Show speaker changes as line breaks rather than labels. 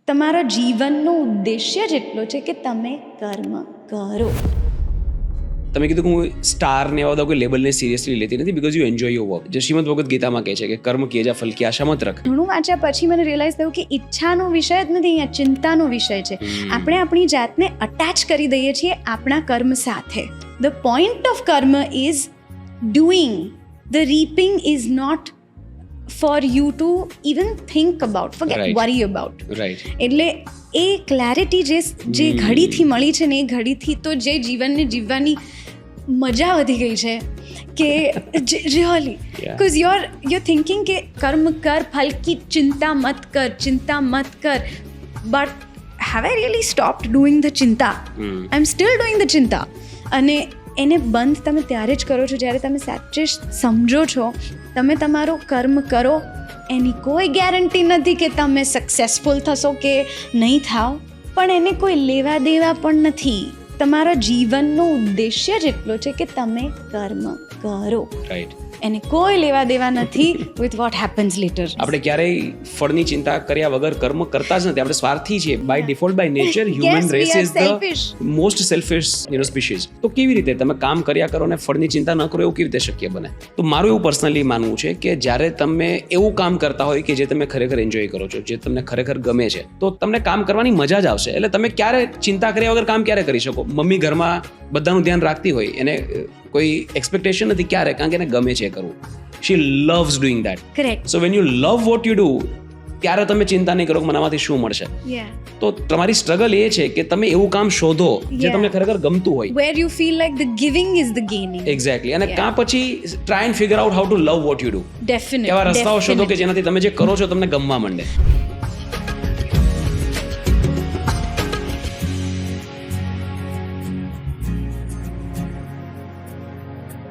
તમારા જીવનનો ઉદ્દેશ્ય જ એટલો છે કે તમે કર્મ કરો.
તમે કીધું કે હું સ્ટાર ને એવા બધા કોઈ લેબલને સિરિયસલી લેતી નથી because you enjoy your work. જે શ્રીમદ ભગવદ્ ગીતામાં કહે છે કે કર્મ કિએ જા ફલ કી આશા મત રખ.
ઘણું વાંચ્યા પછી મને રિયલાઇઝ થયું કે ઈચ્છાનો વિષય જ નથી, અહીંયા ચિંતાનો વિષય છે. આપણે આપણી જાતને અટેચ કરી દઈએ છીએ આપણા કર્મ સાથે. The point of karma is doing. The reaping is not for you to even think about, forget, worry about.
Right.
એટલે એ ક્લેરિટી જે ઘડીથી મળી છે ને એ ઘડીથી તો જે જીવનને જીવવાની મજા વધી ગઈ છે કે રિયલી બીકોઝ યુર થિંકિંગ કે કર્મ કર, ફલ કી ચિંતા મત કર, ચિંતા મત કર. But have I really stopped doing the ચિંતા? આઈ એમ સ્ટીલ ડુઈંગ ધ ચિંતા. અને એને બંધ તમે ત્યારે જ કરો છો જ્યારે તમે સાચે સમજો છો તમે તમારો કર્મ કરો. એની કોઈ ગેરંટી નથી કે તમે સક્સેસફુલ થશો કે નહીં થાવ, પણ એને કોઈ લેવા દેવા પણ નથી. તમારા જીવનનો ઉદ્દેશ્ય જ એટલો છે કે તમે કર્મ કરો.
રાઈટ.
એને કોઈ લેવા દેવા નથી વિથ વોટ હેપન્સ લેટર.
આપણે ક્યારેય ફળની ચિંતા કર્યા વગર કર્મ કરતા જ નથી. આપણે સ્વાર્થી છીએ by default, by nature. Human race is the most selfish species. તો કેવી રીતે તમે કામ કર્યા કરો ને ફળની ચિંતા ન કરો, એવું કેવી રીતે શક્ય બને? તો મારું એવું પર્સનલી માનવું છે કે જ્યારે તમે એવું કામ કરતા હોય કે જે તમે ખરેખર એન્જોય કરો છો, જે તમને ખરેખર ગમે છે, તો તમને કામ કરવાની મજા જ આવશે. એટલે તમે ક્યારે ચિંતા કર્યા વગર કામ ક્યારે કરી શકો? મમ્મી ઘરમાં બધાનું ધ્યાન રાખતી હોય, એને કોઈ એક્સપેક્ટેશન નથી ક્યારે, કારણ કે એને ગમે છે કરવું. She loves doing that.
Correct.
So when you love what you do, ત્યારે તમે ચિંતા નહીં કરો કે મનામાંથી શું મળશે. તો તમારી સ્ટ્રગલ એ છે કે તમે એવું કામ શોધો જે તમને ખરેખર ગમતું હોય.
Where you feel like the giving is the gaining.
Exactly. અને કાં પછી try and figure out how to love what you do.
Definitely.
એવા રસ્તાઓ શોધો કે જેનાથી તમે જે કરો છો તમને ગમવા માંડે.